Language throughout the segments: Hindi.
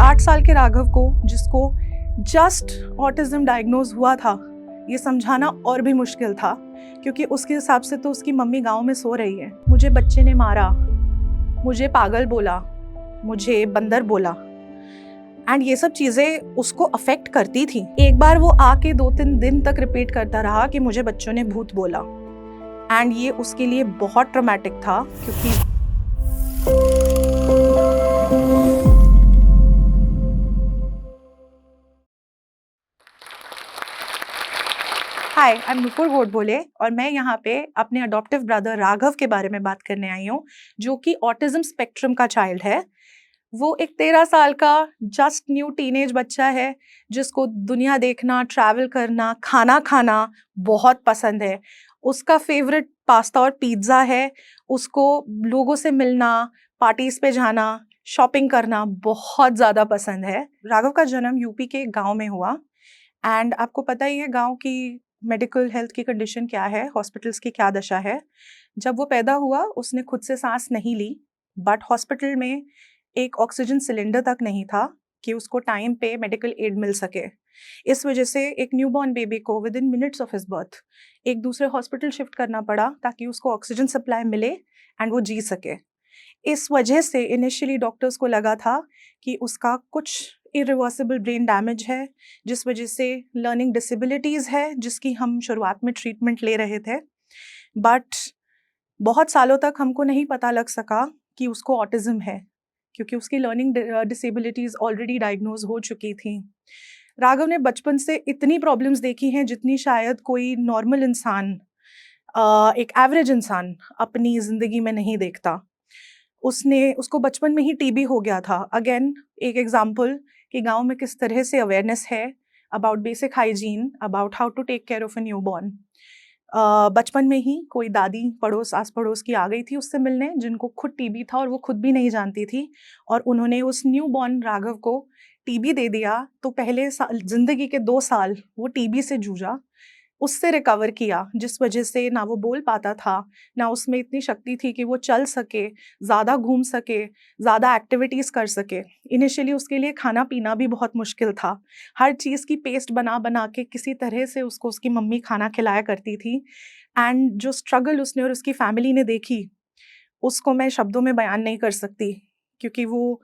8 साल के राघव को, जिसको जस्ट ऑटिज्म डायग्नोज हुआ था, ये समझाना और भी मुश्किल था, क्योंकि उसके हिसाब से तो उसकी मम्मी गांव में सो रही है। मुझे बच्चे ने मारा, मुझे पागल बोला, मुझे बंदर बोला, एंड ये सब चीज़ें उसको अफेक्ट करती थी। एक बार वो आके 2-3 दिन तक रिपीट करता रहा कि मुझे बच्चों ने भूत बोला, एंड ये उसके लिए बहुत ट्रॉमेटिक था, क्योंकि हाय, आई एम नुपुर गोडबोले और मैं यहाँ पे अपने अडॉप्टिव ब्रदर राघव के बारे में बात करने आई हूँ, जो कि ऑटिज्म स्पेक्ट्रम का चाइल्ड है। वो एक 13 साल का जस्ट न्यू टीनेज बच्चा है, जिसको दुनिया देखना, ट्रैवल करना, खाना खाना बहुत पसंद है। उसका फेवरेट पास्ता और पिज़्ज़ा है। उसको लोगों से मिलना, पार्टीज पे जाना, शॉपिंग करना बहुत ज़्यादा पसंद है। राघव का जन्म यूपी के गांव में हुआ, एंड आपको पता ही है गांव की मेडिकल हेल्थ की कंडीशन क्या है, हॉस्पिटल्स की क्या दशा है। जब वो पैदा हुआ उसने खुद से सांस नहीं ली, बट हॉस्पिटल में एक ऑक्सीजन सिलेंडर तक नहीं था कि उसको टाइम पे मेडिकल एड मिल सके। इस वजह से एक न्यूबॉर्न बेबी को with in minutes of his birth एक दूसरे हॉस्पिटल शिफ्ट करना पड़ा, ताकि उसको ऑक्सीजन सप्लाई मिले एंड वो जी सके। इस वजह से इनिशियली डॉक्टर्स को लगा था कि उसका कुछ इरिवर्सिबल ब्रेन डैमेज है, जिस वजह से लर्निंग डिसेबिलिटीज़ है, जिसकी हम शुरुआत में ट्रीटमेंट ले रहे थे। बट बहुत सालों तक हमको नहीं पता लग सका कि उसको ऑटिज्म है, क्योंकि उसकी लर्निंग डिसेबिलिटीज़ ऑलरेडी डायग्नोज हो चुकी थी। राघव ने बचपन से इतनी प्रॉब्लम्स देखी हैं जितनी शायद कोई नॉर्मल इंसान, एक एवरेज इंसान अपनी ज़िंदगी में नहीं देखता। उसको बचपन में ही टीबी हो गया था। अगेन एक एग्जाम्पल कि गांव में किस तरह से अवेयरनेस है about basic hygiene, about how to take care of a newborn. बचपन में ही कोई दादी आस पड़ोस की आ गई थी उससे मिलने, जिनको खुद टीबी था और वो खुद भी नहीं जानती थी, और उन्होंने उस न्यूबॉर्न राघव को टीबी दे दिया। तो पहले जिंदगी के 2 साल वो टीबी से जूझा, उससे रिकवर किया, जिस वजह से ना वो बोल पाता था, ना उसमें इतनी शक्ति थी कि वो चल सके, ज़्यादा घूम सके, ज़्यादा एक्टिविटीज़ कर सके। इनिशियली उसके लिए खाना पीना भी बहुत मुश्किल था। हर चीज़ की पेस्ट बना बना के किसी तरह से उसको उसकी मम्मी खाना खिलाया करती थी। एंड जो स्ट्रगल उसने और उसकी फैमिली ने देखी, उसको मैं शब्दों में बयान नहीं कर सकती, क्योंकि वो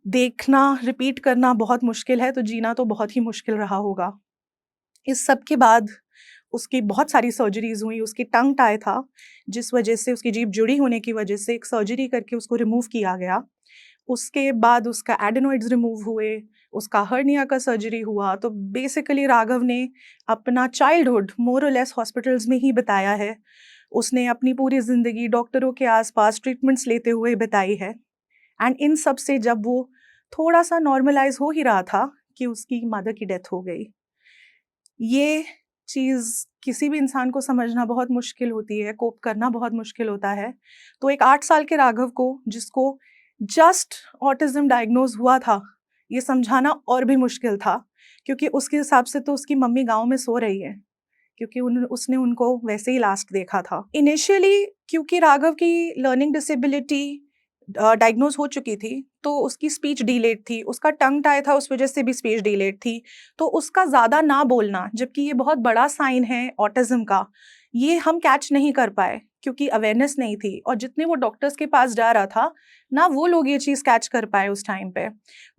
देखना, रिपीट करना बहुत मुश्किल है, तो जीना तो बहुत ही मुश्किल रहा होगा। इस सब के बाद उसकी बहुत सारी सर्जरीज हुई। उसकी टंग टाई था, जिस वजह से उसकी जीभ जुड़ी होने की वजह से एक सर्जरी करके उसको रिमूव किया गया। उसके बाद उसका एडेनॉइड्स रिमूव हुए, उसका हर्निया का सर्जरी हुआ। तो बेसिकली राघव ने अपना चाइल्डहुड मोर और लेस हॉस्पिटल्स में ही बिताया है। उसने अपनी पूरी ज़िंदगी डॉक्टरों के आसपास ट्रीटमेंट्स लेते हुए बिताई है। एंड इन सब से जब वो थोड़ा सा नॉर्मलाइज हो ही रहा था कि उसकी मदर की डेथ हो गई। ये चीज़ किसी भी इंसान को समझना बहुत मुश्किल होती है, कोप करना बहुत मुश्किल होता है। तो एक 8 साल के राघव को, जिसको जस्ट ऑटिज्म डायग्नोज हुआ था, ये समझाना और भी मुश्किल था, क्योंकि उसके हिसाब से तो उसकी मम्मी गांव में सो रही है, क्योंकि उसने उनको वैसे ही लास्ट देखा था। इनिशियली क्योंकि राघव की लर्निंग डिसेबिलिटी डायग्नोज हो चुकी थी, तो उसकी स्पीच डिलेड थी, उसका टंग टाई था, उस वजह से भी स्पीच डिलेड थी। तो उसका ज़्यादा ना बोलना, जबकि ये बहुत बड़ा साइन है ऑटिज्म का, ये हम कैच नहीं कर पाए क्योंकि अवेयरनेस नहीं थी। और जितने वो डॉक्टर्स के पास जा रहा था ना, वो लोग ये चीज़ कैच कर पाए उस टाइम पे।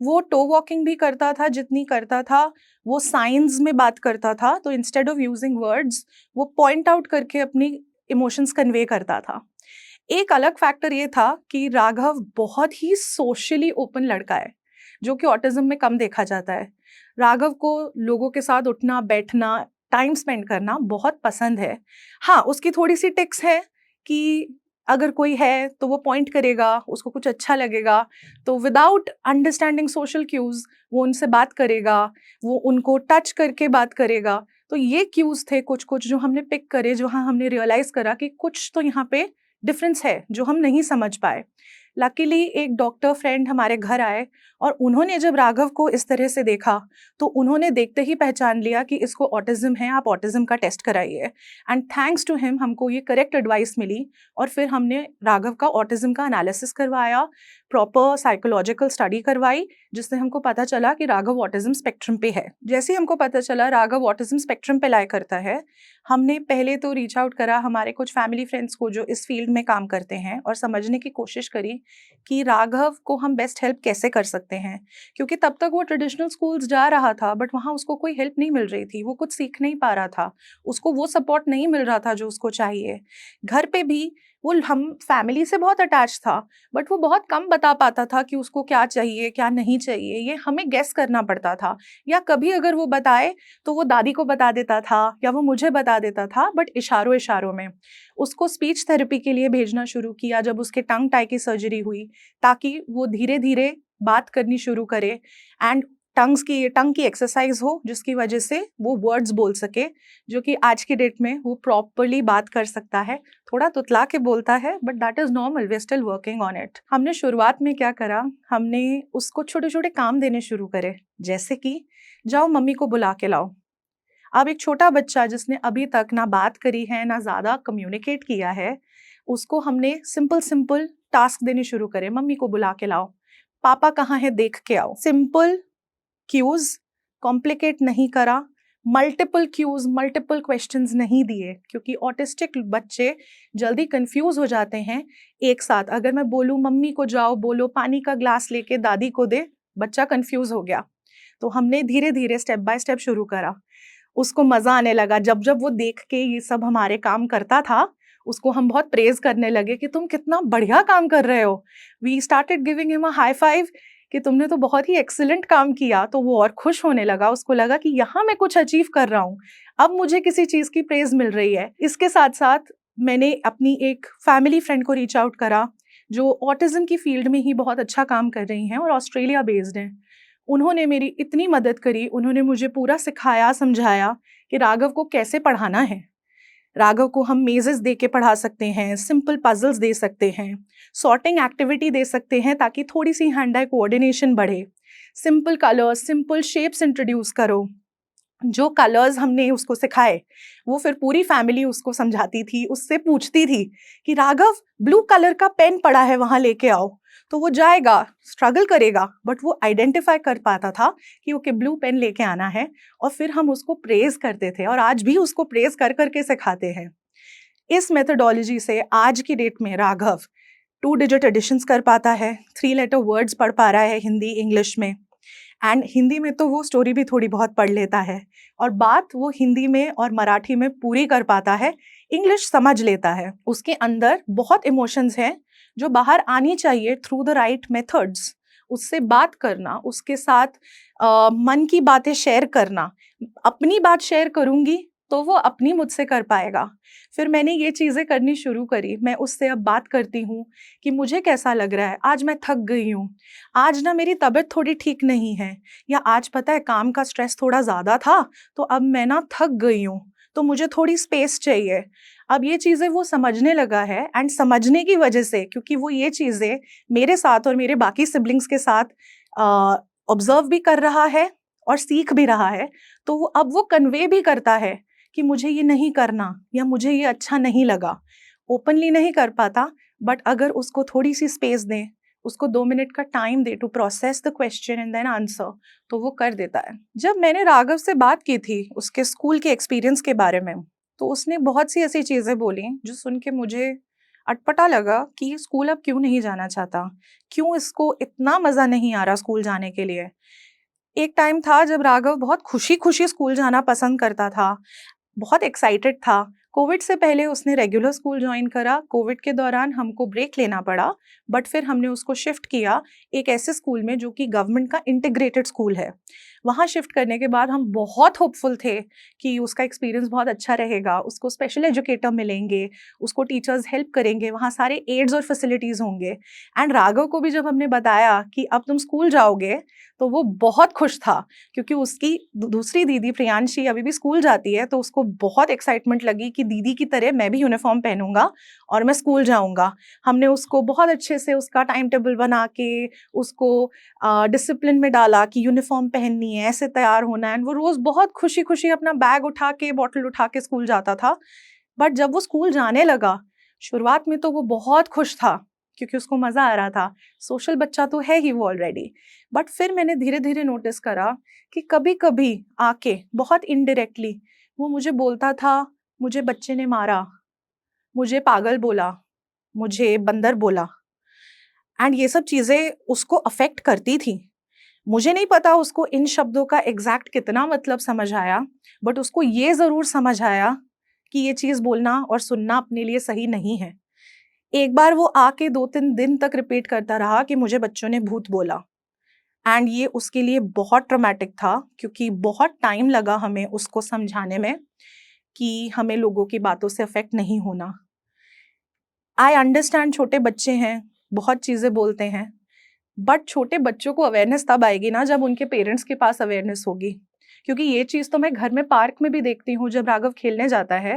वो टो वॉकिंग भी करता था, जितनी करता था वो साइंस में बात करता था। तो इंस्टेड ऑफ यूजिंग वर्ड्स, वो पॉइंट आउट करके अपनी इमोशंस कन्वे करता था। एक अलग फैक्टर ये था कि राघव बहुत ही सोशली ओपन लड़का है, जो कि ऑटिज्म में कम देखा जाता है। राघव को लोगों के साथ उठना बैठना, टाइम स्पेंड करना बहुत पसंद है। हाँ, उसकी थोड़ी सी टिक्स है कि अगर कोई है तो वो पॉइंट करेगा, उसको कुछ अच्छा लगेगा, तो विदाउट अंडरस्टैंडिंग सोशल क्यूज वो उनसे बात करेगा, वो उनको टच करके बात करेगा। तो ये क्यूज थे कुछ कुछ जो हमने पिक करे, जो हाँ हमने रियलाइज करा कि कुछ तो यहाँ पे डिफरेंस है जो हम नहीं समझ पाए। लकीली एक डॉक्टर फ्रेंड हमारे घर आए, और उन्होंने जब राघव को इस तरह से देखा, तो उन्होंने देखते ही पहचान लिया कि इसको ऑटिज्म है, आप ऑटिज्म का टेस्ट कराइए। एंड थैंक्स टू हिम हमको ये करेक्ट एडवाइस मिली, और फिर हमने राघव का ऑटिज्म का एनालिसिस करवाया, प्रॉपर साइकोलॉजिकल स्टडी करवाई, जिससे हमको पता चला कि राघव ऑटिज्म स्पेक्ट्रम पे है। जैसे ही हमको पता चला राघव ऑटिज्म स्पेक्ट्रम पे लाई करता है, हमने पहले तो रीच आउट करा हमारे कुछ फैमिली फ्रेंड्स को जो इस फील्ड में काम करते हैं, और समझने की कोशिश करी कि राघव को हम बेस्ट हेल्प कैसे कर सकते हैं। क्योंकि तब तक वो ट्रेडिशनल स्कूल्स जा रहा था, बट वहाँ उसको कोई हेल्प नहीं मिल रही थी, वो कुछ सीख नहीं पा रहा था, उसको वो सपोर्ट नहीं मिल रहा था जो उसको चाहिए। घर पे भी वो हम फैमिली से बहुत अटैच था, बट वो बहुत कम बता पाता था कि उसको क्या चाहिए क्या नहीं चाहिए, ये हमें गेस करना पड़ता था। या कभी अगर वो बताए तो वो दादी को बता देता था या वो मुझे बता देता था, बट इशारों इशारों में। उसको स्पीच थेरेपी के लिए भेजना शुरू किया जब उसके टंग टाई की सर्जरी हुई, ताकि वो धीरे धीरे बात करनी शुरू करे एंड टंग की एक्सरसाइज हो, जिसकी वजह से वो वर्ड्स बोल सके, जो कि आज की डेट में वो प्रॉपरली बात कर सकता है। थोड़ा तुतला के बोलता है, but that is normal, we are still working on it. हमने शुरुआत में क्या करा, हमने उसको छोटे छोटे काम देने शुरू करे, जैसे कि जाओ मम्मी को बुला के लाओ। अब एक छोटा बच्चा जिसने अभी तक ना बात करी है ना ज्यादा कम्युनिकेट किया है, उसको हमने सिंपल सिंपल टास्क देने शुरू करे। मम्मी को बुला के लाओ, पापा कहाँ है देख के आओ। सिंपल क्यूज, कॉम्प्लिकेट नहीं करा, मल्टीपल क्यूज, मल्टीपल क्वेश्चंस नहीं दिए, क्योंकि ऑटिस्टिक बच्चे जल्दी कंफ्यूज हो जाते हैं एक साथ। अगर मैं बोलूँ मम्मी को जाओ बोलो पानी का ग्लास लेके दादी को दे, बच्चा कंफ्यूज हो गया। तो हमने धीरे धीरे स्टेप बाय स्टेप शुरू करा। उसको मजा आने लगा जब जब वो देख के ये सब हमारे काम करता था। उसको हम बहुत प्रेज करने लगे कि तुम कितना बढ़िया काम कर रहे हो। We started giving him a high five कि तुमने तो बहुत ही एक्सीलेंट काम किया। तो वो और खुश होने लगा, उसको लगा कि यहाँ मैं कुछ अचीव कर रहा हूँ, अब मुझे किसी चीज की प्रेज मिल रही है। इसके साथ साथ मैंने अपनी एक फैमिली फ्रेंड को रीच आउट करा जो ऑटिज्म की फील्ड में ही बहुत अच्छा काम कर रही हैं और ऑस्ट्रेलिया बेस्ड हैं। उन्होंने मेरी इतनी मदद करी, उन्होंने मुझे पूरा सिखाया समझाया कि राघव को कैसे पढ़ाना है। राघव को हम मेजेस दे के पढ़ा सकते हैं, सिंपल पजल्स दे सकते हैं, सॉर्टिंग एक्टिविटी दे सकते हैं ताकि थोड़ी सी हैंड आई कोऑर्डिनेशन बढ़े, simple colours, simple shapes introduce करो। जो कलर्स हमने उसको सिखाए वो फिर पूरी फैमिली उसको समझाती थी, उससे पूछती थी कि राघव ब्लू कलर का पेन पड़ा है वहां लेके आओ। तो वो जाएगा, स्ट्रगल करेगा, बट वो आइडेंटिफाई कर पाता था कि ओके ब्लू पेन लेके आना है, और फिर हम उसको प्रेज करते थे और आज भी उसको प्रेज कर करके सिखाते हैं। इस मेथोडोलॉजी से आज की डेट में राघव 2 डिजिट एडिशंस कर पाता है, 3 लेटर वर्ड्स पढ़ पा रहा है हिंदी इंग्लिश में, एंड हिंदी में तो वो स्टोरी भी थोड़ी बहुत पढ़ लेता है, और बात वो हिंदी में और मराठी में पूरी कर पाता है, इंग्लिश समझ लेता है। उसके अंदर बहुत इमोशंस हैं जो बाहर आनी चाहिए थ्रू द राइट मेथड्स। उससे बात करना, उसके साथ मन की बातें शेयर करना। अपनी बात शेयर करूंगी तो वो अपनी मुझसे कर पाएगा। फिर मैंने ये चीज़ें करनी शुरू करी। मैं उससे अब बात करती हूँ कि मुझे कैसा लग रहा है, आज मैं थक गई हूँ, आज ना मेरी तबीयत थोड़ी ठीक नहीं है, या आज पता है काम का स्ट्रेस थोड़ा ज़्यादा था तो अब मैं ना थक गई हूँ, तो मुझे थोड़ी स्पेस चाहिए। अब ये चीज़ें वो समझने लगा है, एंड समझने की वजह से, क्योंकि वो ये चीज़ें मेरे साथ और मेरे बाकी सिबलिंग्स के साथ ऑब्जर्व भी कर रहा है और सीख भी रहा है, तो वो अब वो कन्वे भी करता है कि मुझे ये नहीं करना या मुझे ये अच्छा नहीं लगा। ओपनली नहीं कर पाता, बट अगर उसको थोड़ी सी स्पेस दें, उसको 2 मिनट का टाइम दे to process the question and then answer, तो वो कर देता है। जब मैंने राघव से बात की थी उसके स्कूल के एक्सपीरियंस के बारे में, तो उसने बहुत सी ऐसी चीज़ें बोली जो सुन के मुझे अटपटा लगा कि स्कूल अब क्यों नहीं जाना चाहता, क्यों इसको इतना मज़ा नहीं आ रहा स्कूल जाने के लिए। एक टाइम था जब राघव बहुत खुशी खुशी स्कूल जाना पसंद करता था, बहुत एक्साइटेड था। कोविड से पहले उसने रेगुलर स्कूल ज्वाइन करा, कोविड के दौरान हमको ब्रेक लेना पड़ा, बट फिर हमने उसको शिफ्ट किया एक ऐसे स्कूल में जो कि गवर्नमेंट का इंटीग्रेटेड स्कूल है। वहाँ शिफ्ट करने के बाद हम बहुत होपफुल थे कि उसका एक्सपीरियंस बहुत अच्छा रहेगा, उसको स्पेशल एजुकेटर मिलेंगे, उसको टीचर्स हेल्प करेंगे, वहाँ सारे एड्स और फैसिलिटीज़ होंगे। एंड राघव को भी जब हमने बताया कि अब तुम स्कूल जाओगे, तो वो बहुत खुश था, क्योंकि उसकी दूसरी दीदी प्रियांशी अभी भी स्कूल जाती है, तो उसको बहुत एक्साइटमेंट लगी कि दीदी की तरह मैं भी यूनिफॉर्म पहनूंगा और मैं स्कूल जाऊंगा। हमने उसको बहुत अच्छे से उसका टाइम टेबल बना के उसको डिसिप्लिन में डाला कि यूनिफॉर्म पहननी है, ऐसे तैयार होना है, वो रोज बहुत खुशी खुशी अपना बैग उठा के बॉटल उठा के स्कूल जाता था। बट जब वो स्कूल जाने लगा, शुरुआत में तो वो बहुत खुश था, क्योंकि उसको मज़ा आ रहा था, सोशल बच्चा तो है ही वो ऑलरेडी। बट फिर मैंने धीरे-धीरे नोटिस करा कि कभी-कभी आके बहुत इनडायरेक्टली वो मुझे बोलता था, मुझे बच्चे ने मारा, मुझे पागल बोला, मुझे बंदर बोला, एंड ये सब चीज़ें उसको अफ़ेक्ट करती थी। मुझे नहीं पता उसको इन शब्दों का एग्ज़ैक्ट कितना मतलब समझ आया, बट उसको ये ज़रूर समझ आया कि ये चीज़ बोलना और सुनना अपने लिए सही नहीं है। एक बार वो आके 2-3 दिन तक रिपीट करता रहा कि मुझे बच्चों ने भूत बोला, एंड ये उसके लिए बहुत ट्रॉमेटिक था, क्योंकि बहुत टाइम लगा हमें उसको समझाने में कि हमें लोगों की बातों से अफ़ेक्ट नहीं होना। आई अंडरस्टैंड छोटे बच्चे हैं, बहुत चीज़ें बोलते हैं, बट छोटे बच्चों को अवेयरनेस तब आएगी ना जब उनके पेरेंट्स के पास अवेयरनेस होगी। क्योंकि ये चीज़ तो मैं घर में पार्क में भी देखती हूँ, जब राघव खेलने जाता है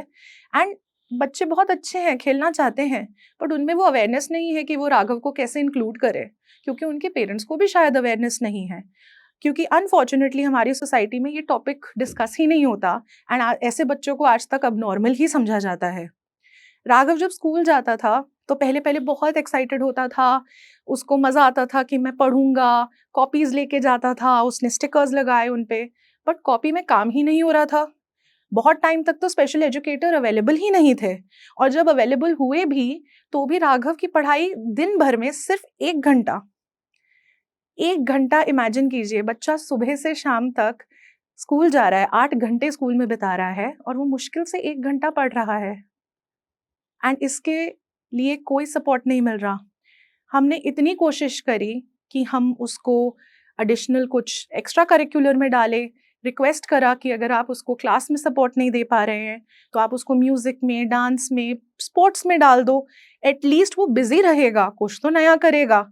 एंड बच्चे बहुत अच्छे हैं, खेलना चाहते हैं, बट उनमें वो अवेयरनेस नहीं है कि वो राघव को कैसे इंक्लूड करे, क्योंकि उनके पेरेंट्स को भी शायद अवेयरनेस नहीं है। क्योंकि अनफॉर्चुनेटली हमारी सोसाइटी में ये टॉपिक डिस्कस ही नहीं होता, एंड ऐसे बच्चों को आज तक अब नॉर्मल ही समझा जाता है। राघव जब स्कूल जाता था तो पहले-पहले बहुत एक्साइटेड होता था, उसको मज़ा आता था कि मैं पढ़ूँगा, कॉपीज़ लेके जाता था, उसने स्टिकर्स लगाए उन पे, बट कॉपी में काम ही नहीं हो रहा था। बहुत टाइम तक तो स्पेशल एजुकेटर अवेलेबल ही नहीं थे, और जब अवेलेबल हुए भी, तो भी राघव की पढ़ाई दिन भर में सिर्फ 1 घंटा, 1 घंटा इमेजिन कीजिए, बच्चा सुबह से शाम तक स्कूल जा रहा है, 8 घंटे स्कूल में बिता रहा है और वो मुश्किल से 1 घंटा पढ़ रहा है, एंड इसके लिए कोई सपोर्ट नहीं मिल रहा। हमने इतनी कोशिश करी कि हम उसको एडिशनल कुछ एक्स्ट्रा करिकुलर में डालें, रिक्वेस्ट करा कि अगर आप उसको क्लास में सपोर्ट नहीं दे पा रहे हैं, तो आप उसको म्यूज़िक में, डांस में, स्पोर्ट्स में डाल दो, एटलीस्ट वो बिज़ी रहेगा, कुछ तो नया करेगा।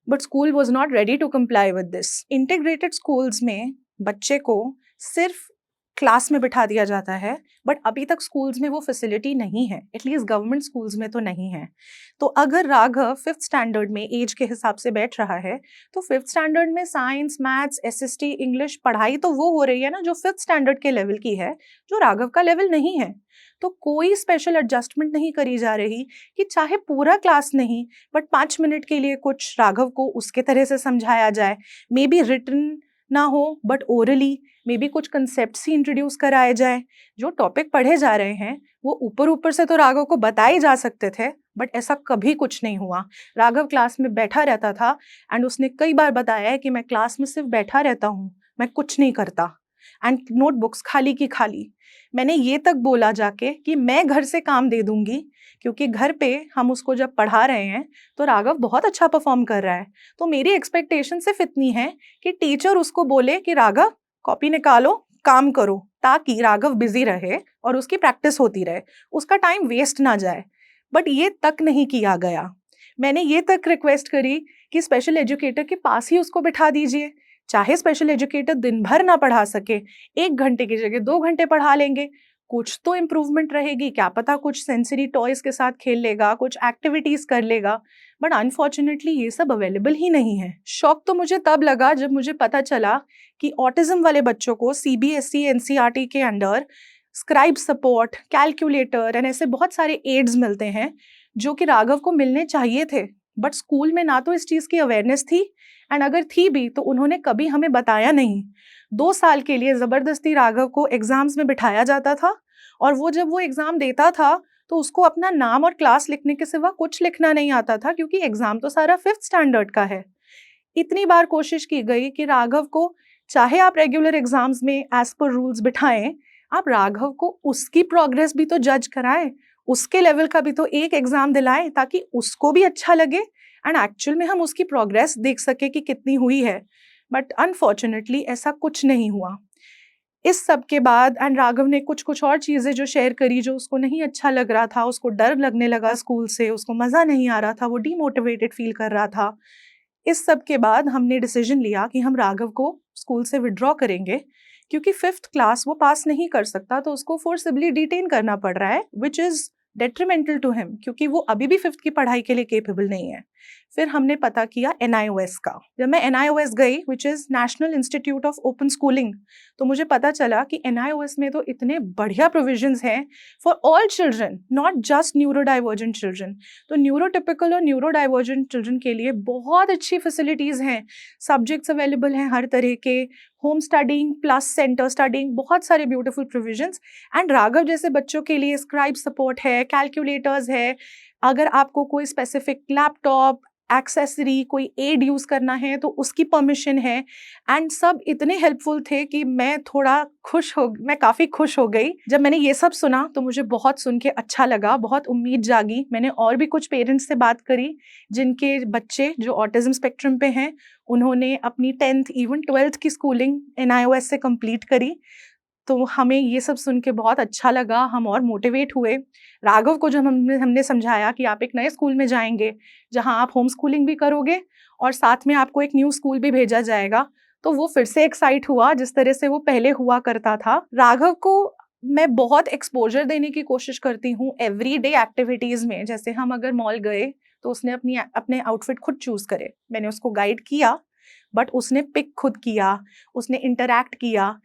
But school was not ready to comply with this. Integrated schools में बच्चे को सिर्फ क्लास में बिठा दिया जाता है, बट अभी तक स्कूल्स में वो फैसिलिटी नहीं है, एटलीस्ट गवर्नमेंट स्कूल्स में तो नहीं है। तो अगर राघव 5th स्टैंडर्ड में एज के हिसाब से बैठ रहा है, तो 5th स्टैंडर्ड में साइंस, मैथ्स, एसएसटी, इंग्लिश पढ़ाई तो वो हो रही है ना जो 5th स्टैंडर्ड के लेवल की है, जो राघव का लेवल नहीं है। तो कोई स्पेशल एडजस्टमेंट नहीं करी जा रही कि चाहे पूरा क्लास नहीं, बट 5 मिनट के लिए कुछ राघव को उसके तरह से समझाया जाए, मे बी रिटन ना हो बट ओरली, मे बी कुछ कंसेप्ट्स ही इंट्रोड्यूस कराए जाए। जो टॉपिक पढ़े जा रहे हैं वो ऊपर से तो राघव को बताए जा सकते थे, बट ऐसा कभी कुछ नहीं हुआ। राघव क्लास में बैठा रहता था, एंड उसने कई बार बताया है कि मैं क्लास में सिर्फ बैठा रहता हूँ, मैं कुछ नहीं करता, एंड नोटबुक्स खाली की खाली। मैंने ये तक बोला जाके कि मैं घर से काम दे दूंगी, क्योंकि घर पे हम उसको जब पढ़ा रहे हैं तो राघव बहुत अच्छा परफॉर्म कर रहा है, तो मेरी एक्सपेक्टेशन सिर्फ इतनी है कि टीचर उसको बोले कि राघव कॉपी निकालो, काम करो, ताकि राघव बिजी रहे और उसकी प्रैक्टिस होती रहे, उसका टाइम वेस्ट ना जाए। बट ये तक नहीं किया गया। मैंने ये तक रिक्वेस्ट करी कि स्पेशल एजुकेटर के पास ही उसको बिठा दीजिए, चाहे स्पेशल एजुकेटर दिन भर ना पढ़ा सके, 1 घंटे की जगह 2 घंटे पढ़ा लेंगे, कुछ तो इम्प्रूवमेंट रहेगी, क्या पता कुछ सेंसरी टॉयज के साथ खेल लेगा, कुछ एक्टिविटीज कर लेगा। बट अनफॉर्चुनेटली ये सब अवेलेबल ही नहीं है। शौक तो मुझे तब लगा जब मुझे पता चला कि ऑटिज्म वाले बच्चों को सीबीएसई एनसीईआरटी के under scribe support, calculator and ऐसे बहुत सारे एड्स मिलते हैं, जो कि राघव को मिलने चाहिए थे, बट स्कूल में ना तो इस चीज़ की अवेयरनेस थी, एंड अगर थी भी तो उन्होंने कभी हमें बताया नहीं। 2 साल के लिए ज़बरदस्ती राघव को एग्ज़ाम्स में बिठाया जाता था, और वो जब वो एग्ज़ाम देता था तो उसको अपना नाम और क्लास लिखने के सिवा कुछ लिखना नहीं आता था, क्योंकि एग्ज़ाम तो सारा 5th स्टैंडर्ड का है। इतनी बार कोशिश की गई कि राघव को, चाहे आप रेगुलर एग्ज़ाम्स में एज़ पर रूल्स बिठाएँ, आप राघव को उसकी प्रोग्रेस भी तो जज कराएँ, उसके लेवल का भी तो एक एग्ज़ाम दिलाएँ, ताकि उसको भी अच्छा लगे एंड एक्चुअल में हम उसकी प्रोग्रेस देख सकें कि कितनी हुई है। बट अनफॉर्चुनेटली ऐसा कुछ नहीं हुआ। इस सब के बाद एंड राघव ने कुछ-कुछ और चीज़ें जो शेयर करी, जो उसको नहीं अच्छा लग रहा था, उसको डर लगने लगा स्कूल से, उसको मज़ा नहीं आ रहा था, वो डीमोटिवेटेड फ़ील कर रहा था। इस सब के बाद हमने डिसीजन लिया कि हम राघव को स्कूल से विथड्रॉ करेंगे, क्योंकि 5th क्लास वो पास नहीं कर सकता, तो उसको फोर्सिबली डिटेन करना पड़ रहा है, which is detrimental to him, क्योंकि वो अभी भी 5th की पढ़ाई के लिए केपेबल नहीं है। फिर हमने पता किया NIOS का। जब मैं NIOS गई, which is national institute of open schooling, तो मुझे पता चला कि NIOS में तो इतने बढ़िया प्रोविजंस हैं for all children, not just neuro divergent children. तो न्यूरोटिपिकल और न्यूरो डाइवर्जेंट चिल्ड्रन के लिए बहुत अच्छी फैसिलिटीज़ हैं, सब्जेक्ट्स अवेलेबल हैं हर तरह के, home studying plus centre studying, बहुत सारे ब्यूटीफुल प्रोविजंस। एंड राघव जैसे बच्चों के लिए स्क्राइब सपोर्ट है, कैलकुलेटर्स है, अगर आपको कोई स्पेसिफिक लैपटॉप एक्सेसरी कोई एड यूज़ करना है तो उसकी परमिशन है। एंड सब इतने हेल्पफुल थे कि मैं काफ़ी खुश हो गई जब मैंने ये सब सुना। तो मुझे बहुत सुन के अच्छा लगा, बहुत उम्मीद जागी। मैंने और भी कुछ पेरेंट्स से बात करी जिनके बच्चे जो ऑटिज्म स्पेक्ट्रम पे हैं, उन्होंने अपनी 10th इवन 12th की स्कूलिंग NIOS से कंप्लीट करी। तो हमें ये सब सुन के बहुत अच्छा लगा, हम और मोटिवेट हुए। राघव को जब हमने समझाया कि आप एक नए स्कूल में जाएंगे जहां आप होम स्कूलिंग भी करोगे और साथ में आपको एक न्यू स्कूल भी भेजा जाएगा, तो वो फिर से एक्साइट हुआ जिस तरह से वो पहले हुआ करता था। राघव को मैं बहुत एक्सपोजर देने की कोशिश करती हूँ एवरीडे एक्टिविटीज़ में। जैसे हम अगर मॉल गए तो उसने अपने आउटफिट खुद चूज़ करे, मैंने उसको गाइड किया, बट उसने पिक खुद किया, उसने इंटरैक्ट किया।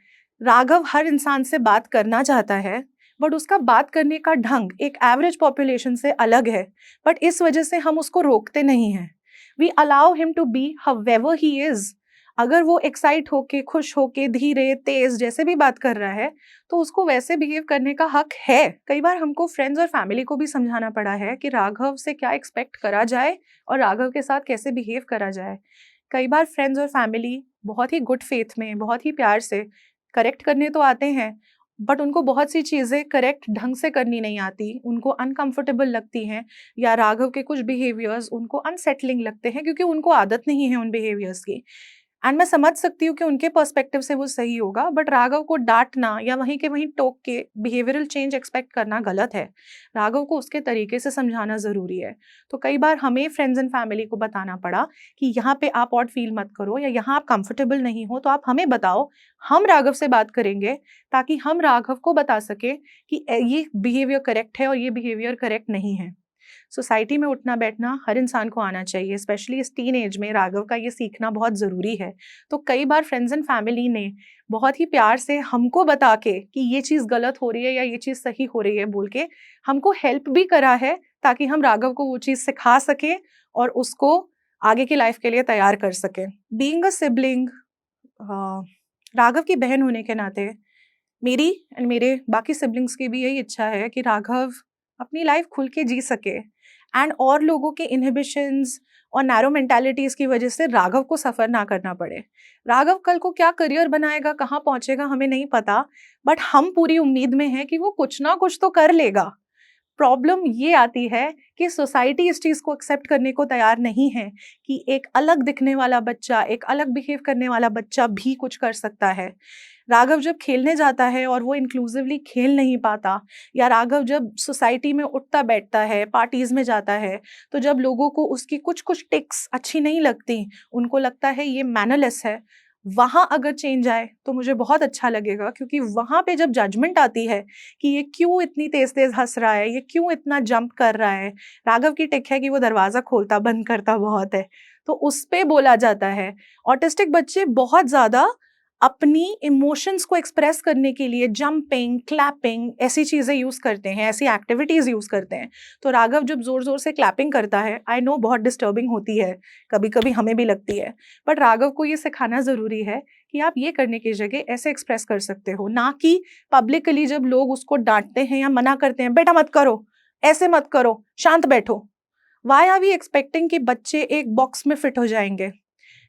राघव हर इंसान से बात करना चाहता है, बट उसका बात करने का ढंग एक एवरेज पॉपुलेशन से अलग है, बट इस वजह से हम उसको रोकते नहीं हैं। We allow him to be however he is. अगर वो एक्साइट होके, खुश होके, धीरे तेज जैसे भी बात कर रहा है, तो उसको वैसे बिहेव करने का हक है। कई बार हमको फ्रेंड्स और फैमिली को भी समझाना पड़ा है कि राघव से क्या एक्सपेक्ट करा जाए और राघव के साथ कैसे बिहेव करा जाए। कई बार फ्रेंड्स और फैमिली बहुत ही गुड फेथ में, बहुत ही प्यार से करेक्ट करने तो आते हैं, बट उनको बहुत सी चीज़ें करेक्ट ढंग से करनी नहीं आती, उनको अनकंफर्टेबल लगती हैं, या राघव के कुछ बिहेवियर्स उनको अनसेटलिंग लगते हैं क्योंकि उनको आदत नहीं है उन बिहेवियर्स की। एंड मैं समझ सकती हूँ कि उनके पर्सपेक्टिव से वो सही होगा, बट राघव को डांटना या वहीं के वहीं टोक के बिहेवियरल चेंज एक्सपेक्ट करना गलत है। राघव को उसके तरीके से समझाना ज़रूरी है। तो कई बार हमें फ्रेंड्स एंड फैमिली को बताना पड़ा कि यहाँ पे आप ऑड फील मत करो, या यहाँ आप कंफर्टेबल नहीं हो तो आप हमें बताओ, हम राघव से बात करेंगे ताकि हम राघव को बता सके कि ये बिहेवियर करेक्ट है और ये बिहेवियर करेक्ट नहीं है। सोसाइटी में उठना बैठना हर इंसान को आना चाहिए, स्पेशली इस टीन एज में राघव का ये सीखना बहुत ज़रूरी है। तो कई बार फ्रेंड्स एंड फैमिली ने बहुत ही प्यार से हमको बता के कि ये चीज़ गलत हो रही है या ये चीज़ सही हो रही है बोल के हमको हेल्प भी करा है, ताकि हम राघव को वो चीज़ सिखा सके और उसको आगे की लाइफ के लिए तैयार कर सके। बीइंग अ सिबलिंग, राघव की बहन होने के नाते मेरी एंड मेरे बाकी सिबलिंग्स की भी यही इच्छा है कि राघव अपनी लाइफ खुल के जी सके एंड और लोगों के इनहिबिशंस और नैरो मेंटालिटीज़ की वजह से राघव को सफ़र ना करना पड़े। राघव कल को क्या करियर बनाएगा, कहाँ पहुँचेगा हमें नहीं पता, बट हम पूरी उम्मीद में हैं कि वो कुछ ना कुछ तो कर लेगा। प्रॉब्लम ये आती है कि सोसाइटी इस चीज़ को एक्सेप्ट करने को तैयार नहीं है कि एक अलग दिखने वाला बच्चा, एक अलग बिहेव करने वाला बच्चा भी कुछ कर सकता है। राघव जब खेलने जाता है और वो इंक्लूसिवली खेल नहीं पाता, या राघव जब सोसाइटी में उठता बैठता है, पार्टीज़ में जाता है, तो जब लोगों को उसकी कुछ कुछ टिक्स अच्छी नहीं लगती, उनको लगता है ये मैनरलेस है, वहाँ अगर चेंज आए तो मुझे बहुत अच्छा लगेगा, क्योंकि वहाँ पे जब जजमेंट आती है कि ये क्यों इतनी तेज तेज हंस रहा है, ये क्यों इतना जंप कर रहा है, राघव की टिक है कि वो दरवाज़ा खोलता बंद करता बहुत है, तो उस पे बोला जाता है। ऑटिस्टिक बच्चे बहुत ज़्यादा अपनी इमोशंस को एक्सप्रेस करने के लिए जंपिंग, क्लैपिंग ऐसी चीज़ें यूज़ करते हैं, ऐसी एक्टिविटीज़ यूज़ करते हैं। तो राघव जब ज़ोर ज़ोर से क्लैपिंग करता है, आई नो बहुत डिस्टर्बिंग होती है, कभी कभी हमें भी लगती है, बट राघव को ये सिखाना ज़रूरी है कि आप ये करने की जगह ऐसे एक्सप्रेस कर सकते हो, ना कि पब्लिकली जब लोग उसको डांटते हैं या मना करते हैं, बेटा मत करो, ऐसे मत करो, शांत बैठो। वाई आर वी एक्सपेक्टिंग कि बच्चे एक बॉक्स में फिट हो जाएंगे?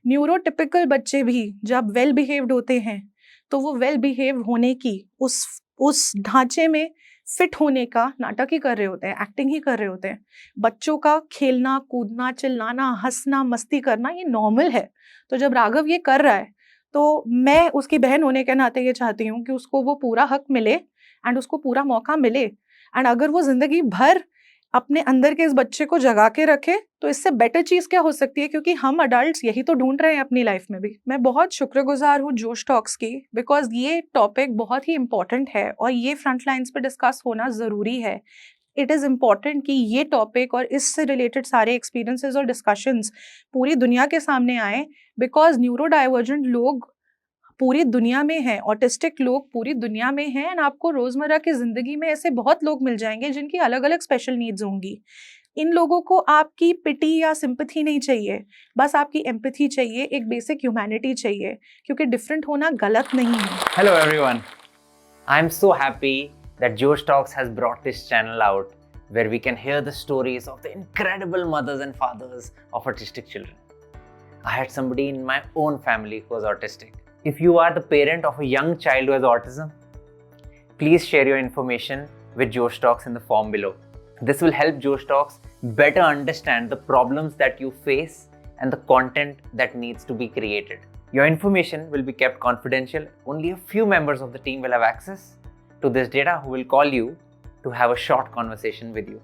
न्यूरोटिपिकल बच्चे भी जब वेल बिहेव्ड होते हैं तो वो वेल बिहेव होने की उस ढांचे में फिट होने का नाटक ही कर रहे होते हैं, एक्टिंग ही कर रहे होते हैं। बच्चों का खेलना, कूदना, चिल्लाना, हंसना, मस्ती करना ये नॉर्मल है। तो जब राघव ये कर रहा है तो मैं उसकी बहन होने के नाते ये चाहती हूँ कि उसको वो पूरा हक मिले एंड उसको पूरा मौका मिले। एंड अगर वो जिंदगी भर अपने अंदर के इस बच्चे को जगा के रखे तो इससे बेटर चीज़ क्या हो सकती है, क्योंकि हम अडल्ट्स यही तो ढूंढ रहे हैं अपनी लाइफ में भी। मैं बहुत शुक्रगुजार हूँ जोश टॉक्स की, बिकॉज ये टॉपिक बहुत ही इंपॉर्टेंट है और ये फ्रंट लाइन्स पे डिस्कस होना ज़रूरी है। इट इज़ इम्पॉर्टेंट कि ये टॉपिक और इससे रिलेटेड सारे एक्सपीरियंसेस और डिस्कशंस पूरी दुनिया के सामने आएँ, बिकॉज़ न्यूरो डाइवर्जेंट लोग पूरी दुनिया में हैं, ऑटिस्टिक लोग पूरी दुनिया में हैं एंड आपको रोज़मर्रा की ज़िंदगी में ऐसे बहुत लोग मिल जाएँगे जिनकी अलग-अलग स्पेशल नीड्स होंगी। इन लोगों को आपकी पिटी या सिम्पैथी नहीं चाहिए, बस आपकी एम्पैथी चाहिए, एक बेसिक ह्यूमैनिटी चाहिए, क्योंकि डिफरेंट होना गलत नहीं है। Hello everyone. I'm so happy that Josh Talks has brought this channel out where we can hear the stories of the incredible mothers and fathers of autistic children. I had somebody in my own family who was autistic. If you are the parent of a young child who has autism, please share your information with Josh Talks in the form below. This will help Josh Talks better understand the problems that you face and the content that needs to be created. Your information will be kept confidential. Only a few members of the team will have access to this data who will call you to have a short conversation with you.